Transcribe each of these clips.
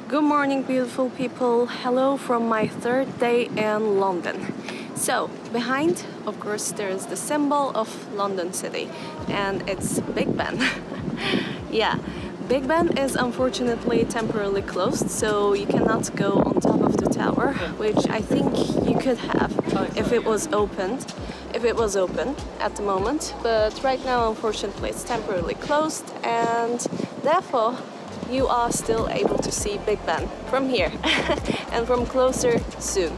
Good morning, beautiful people. Hello from my third day in London. So, behind, of course, there is the symbol of London City, and it's Big Ben. Yeah, Big Ben is unfortunately temporarily closed, so you cannot go on top of the tower, which I think you could have if it was open at the moment. But right now, unfortunately, it's temporarily closed, and therefore you are still able to see Big Ben from here and from closer soon.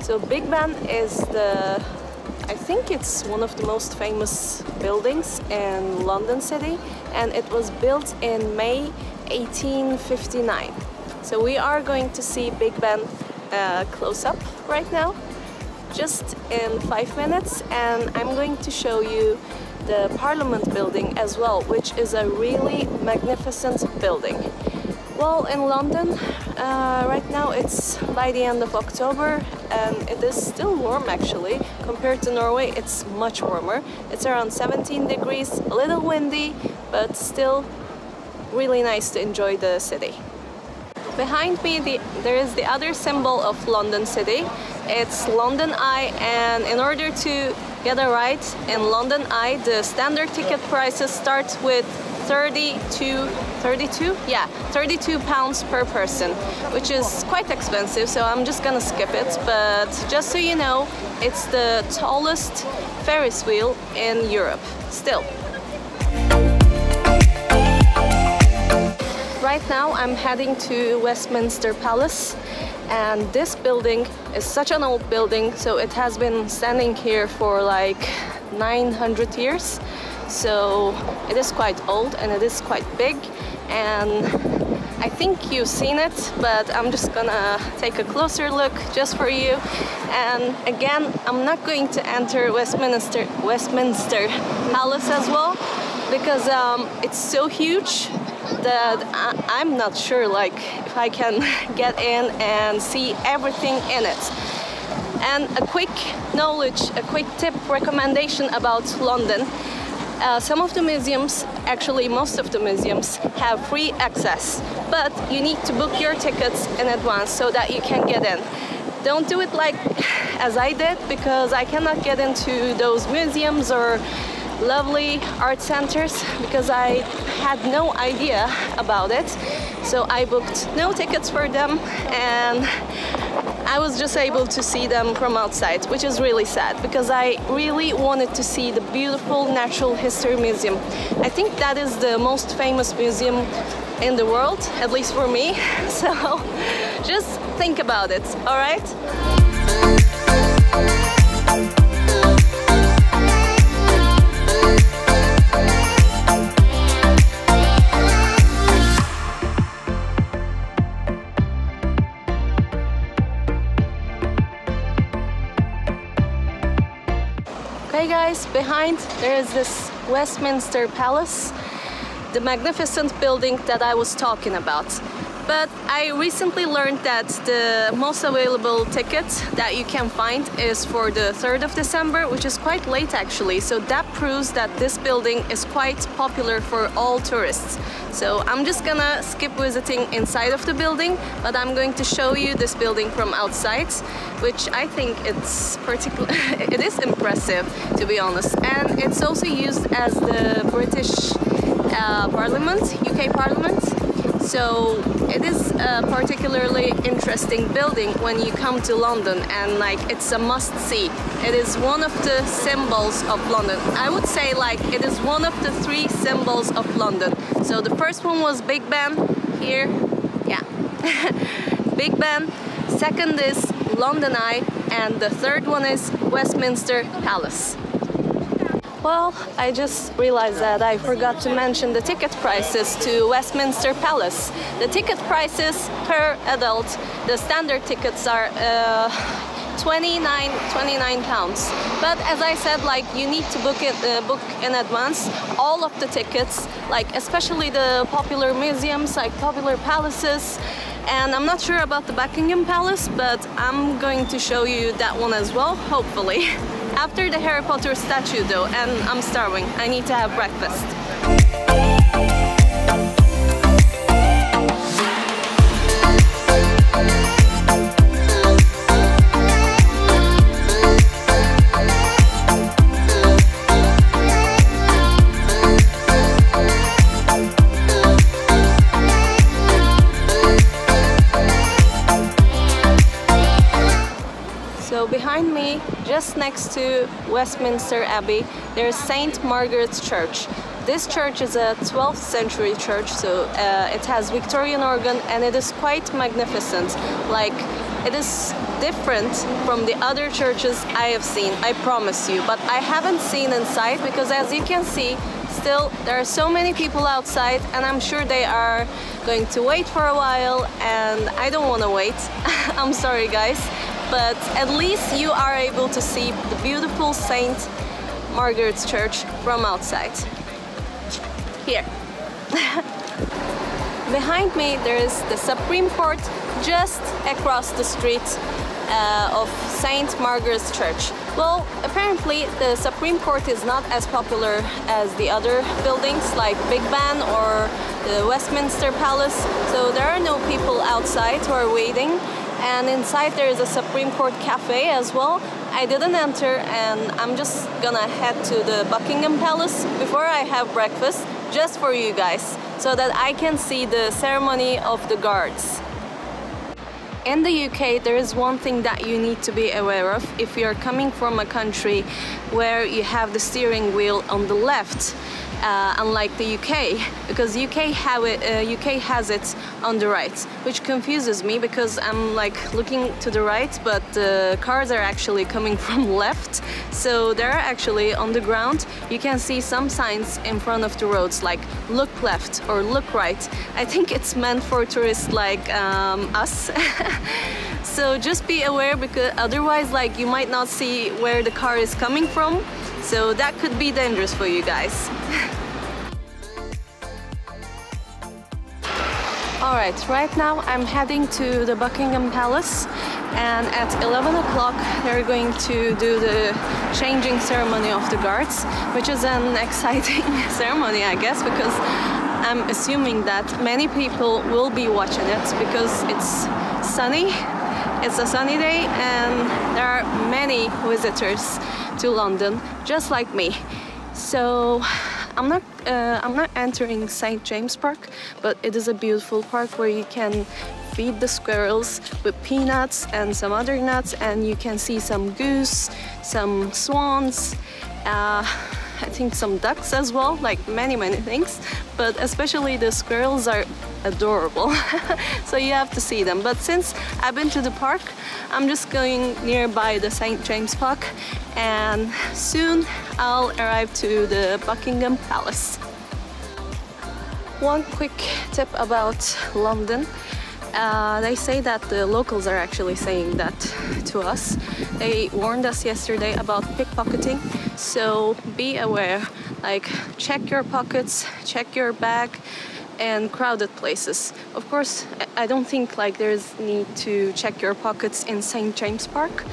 So Big Ben is I think it's one of the most famous buildings in London City, and it was built in May 1859. So we are going to see Big Ben close up right now, just in 5 minutes, and I'm going to show you the Parliament building as well, which is a really magnificent building. Well, in London right now it's by the end of October, and it is still warm actually. Compared to Norway, it's much warmer. It's around 17 degrees, a little windy, but still really nice to enjoy the city. Behind me there is the other symbol of London City. It's London Eye, and in order to get a ride in London Eye, the standard ticket prices start with 32 pounds per person, which is quite expensive, so I'm just gonna skip it. But just so you know, it's the tallest Ferris wheel in Europe still. Right now I'm heading to Westminster Palace, and this building is such an old building, so it has been standing here for like 900 years. So it is quite old and it is quite big, and I think you've seen it, but I'm just gonna take a closer look just for you. And again, I'm not going to enter Westminster Palace as well, because it's so huge that I'm not sure if I can get in and see everything in it. And a quick tip recommendation about London. Some of the museums, actually most of the museums, have free access, but you need to book your tickets in advance so that you can get in. Don't do it as I did, because I cannot get into those museums or lovely art centers because I had no idea about it. So I booked no tickets for them, and I was just able to see them from outside, which is really sad because I really wanted to see the beautiful Natural History Museum. I think that is the most famous museum in the world, at least for me. So just think about it, all right? Okay guys, behind there is this Westminster Palace, the magnificent building that I was talking about. But I recently learned that the most available ticket that you can find is for the 3rd of December, which is quite late actually. So that proves that this building is quite popular for all tourists. So I'm just gonna skip visiting inside of the building, but I'm going to show you this building from outside, which I think it is impressive, to be honest. And it's also used as the British Parliament, UK Parliament. So it is a particularly interesting building when you come to London, and it's a must-see. It is one of the symbols of London. I would say it is one of the 3 symbols of London. So the first one was Big Ben here, yeah, Big Ben. Second is London Eye, and the third one is Westminster Palace. Well, I just realized that I forgot to mention the ticket prices to Westminster Palace. The ticket prices per adult, the standard tickets are 29 pounds. But as I said, you need to book in advance all of the tickets, especially the popular museums, popular palaces. And I'm not sure about the Buckingham Palace, but I'm going to show you that one as well, hopefully. After the Harry Potter statue though, and I'm starving. I need to have breakfast. behind me, just next to Westminster Abbey, there's St. Margaret's Church. This church is a 12th century church, so it has Victorian organ and it is quite magnificent. Like, it is different from the other churches I have seen, I promise you. But I haven't seen inside because, as you can see, still there are so many people outside, and I'm sure they are going to wait for a while, and I don't want to wait. I'm sorry guys, but at least you are able to see the beautiful St. Margaret's Church from outside. Here. Behind me there is the Supreme Court just across the street of St. Margaret's Church. Well, apparently the Supreme Court is not as popular as the other buildings like Big Ben or the Westminster Palace, so there are no people outside who are waiting, and inside there is a Supreme Court cafe as well. I didn't enter, and I'm just gonna head to the Buckingham Palace before I have breakfast, just for you guys, so that I can see the ceremony of the guards. In the UK, there is one thing that you need to be aware of if you're coming from a country where you have the steering wheel on the left, unlike the UK, because UK has it on the right, which confuses me because I'm like looking to the right, but the cars are actually coming from left, so they're actually on the ground. You can see some signs in front of the roads like look left or look right. I think it's meant for tourists like us. So just be aware, because otherwise like you might not see where the car is coming from, so that could be dangerous for you guys. Alright, right now I'm heading to the Buckingham Palace, and at 11 o'clock they're going to do the changing ceremony of the guards, which is an exciting ceremony, I guess, because I'm assuming that many people will be watching it because it's sunny. It's a sunny day and there are many visitors to London, just like me. So I'm not entering St. James Park, but it is a beautiful park where you can feed the squirrels with peanuts and some other nuts, and you can see some goose, some swans, I think some ducks as well, like many things, but especially the squirrels are adorable. So you have to see them. But since I've been to the park, I'm just going nearby the St. James Park, and soon I'll arrive to the Buckingham Palace. One quick tip about London. They say that the locals are actually saying that to us. They warned us yesterday about pickpocketing, so be aware. Like, check your pockets, check your bag, and crowded places. Of course, I don't think like there's need to check your pockets in St. James Park,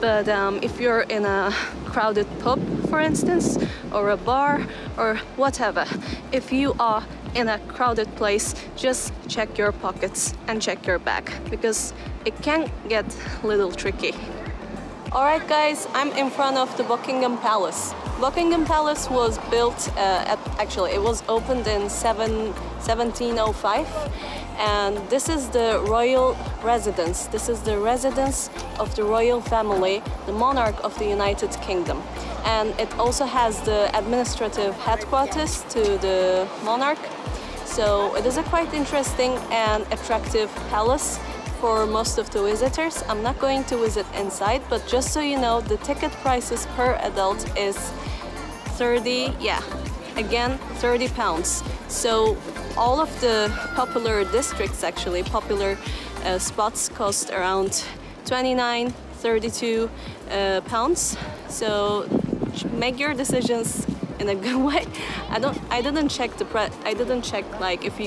but if you're in a crowded pub, for instance, or a bar, or whatever, if you are in a crowded place, just check your pockets and check your bag, because it can get a little tricky. Alright guys, I'm in front of the Buckingham Palace. Buckingham Palace was built, actually it was opened in 1705, and this is the royal residence. This is the residence of the royal family, the monarch of the United Kingdom. And it also has the administrative headquarters to the monarch. So it is a quite interesting and attractive palace for most of the visitors. I'm not going to visit inside, but just so you know, the ticket prices per adult is 30 pounds. So all of the popular districts, actually popular spots, cost around 29, 32 pounds. So make your decisions in a good way. I didn't check like if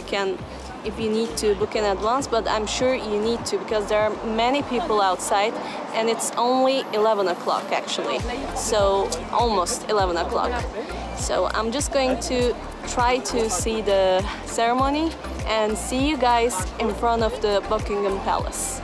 you need to book in advance, but I'm sure you need to, because there are many people outside and it's only 11 o'clock actually, so almost 11 o'clock. So I'm just going to try to see the ceremony and see you guys in front of the Buckingham Palace.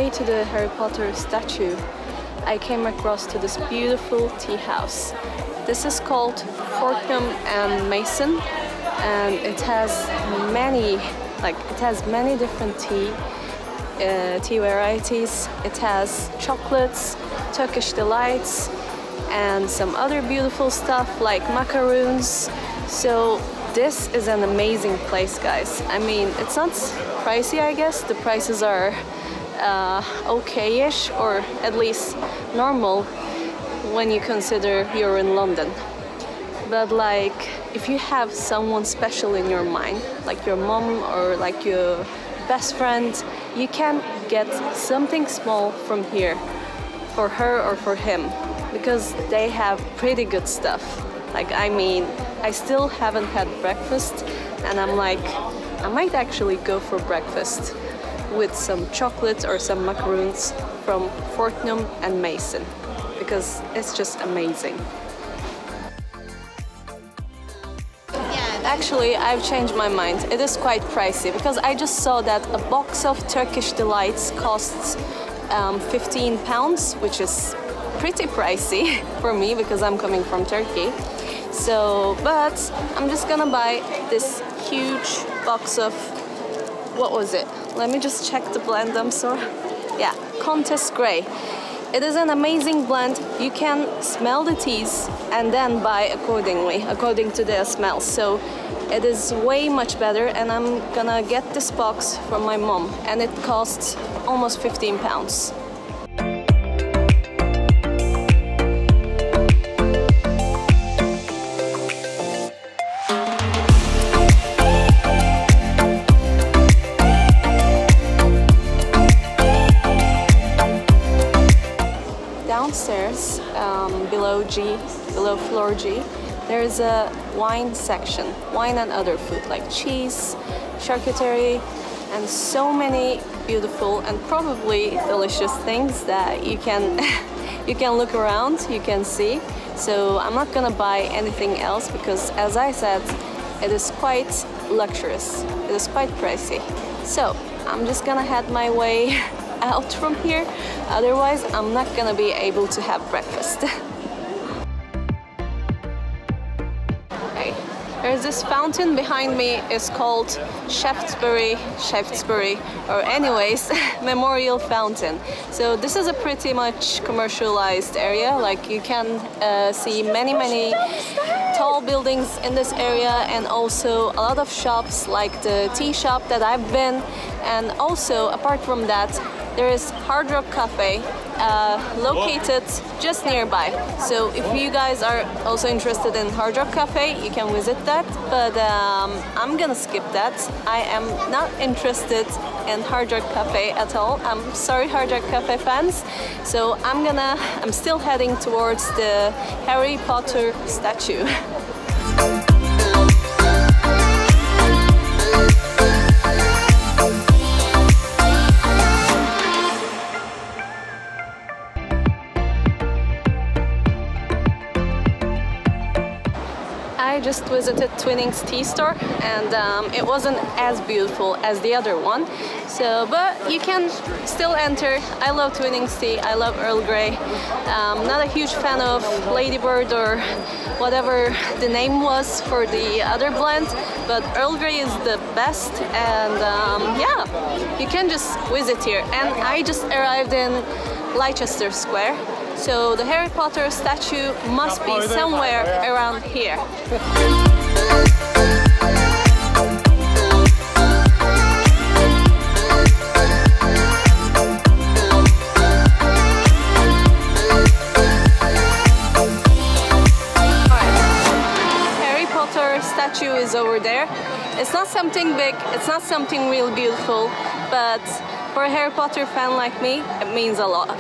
way to the Harry Potter statue, I came across to this beautiful tea house. This is called Fortnum and Mason, and it has many different tea varieties. It has chocolates, Turkish delights, and some other beautiful stuff like macaroons. So this is an amazing place, guys. I mean, it's not pricey, I guess. The prices are okay-ish, or at least normal when you consider you're in London. But like, if you have someone special in your mind, like your mom or like your best friend, you can get something small from here for her or for him, because they have pretty good stuff. Like, I mean, I still haven't had breakfast, and I'm like, I might actually go for breakfast with some chocolates or some macaroons from Fortnum and Mason, because it's just amazing. Actually, I've changed my mind. It is quite pricey, because I just saw that a box of Turkish delights costs £15, which is pretty pricey for me because I'm coming from Turkey. So, but I'm just gonna buy this huge box of, what was it? Let me just check the blend, I'm sorry. Yeah, Contest Grey. It is an amazing blend. You can smell the teas and then buy accordingly, according to their smell. So it is way much better, and I'm gonna get this box from my mom, and it costs almost £15. Downstairs, below floor G, there is a wine section, wine and other food like cheese, charcuterie, and so many beautiful and probably delicious things that you can you can look around, you can see. So I'm not gonna buy anything else because, as I said, it is quite luxurious, it is quite pricey. So I'm just gonna head my way out from here, otherwise I'm not gonna be able to have breakfast. Okay. There's this fountain behind me. It's called Shaftesbury, or anyways, Memorial Fountain. So this is a pretty much commercialized area. Like, you can see many tall buildings in this area, and also a lot of shops like the tea shop that I've been. And also, apart from that, there is Hard Rock Cafe located just nearby. So if you guys are also interested in Hard Rock Cafe, you can visit that. But I'm gonna skip that. I am not interested in Hard Rock Cafe at all. I'm sorry, Hard Rock Cafe fans. So I'm still heading towards the Harry Potter statue. I just visited Twinings tea store, and it wasn't as beautiful as the other one. So, but you can still enter. I love Twinings tea. I love Earl Grey. Not a huge fan of Ladybird or whatever the name was for the other blend, but Earl Grey is the best. And yeah, you can just visit here. And I just arrived in Leicester Square. So the Harry Potter statue must be somewhere around here. Harry Potter statue is over there. It's not something big, it's not something real beautiful, but for a Harry Potter fan like me, it means a lot.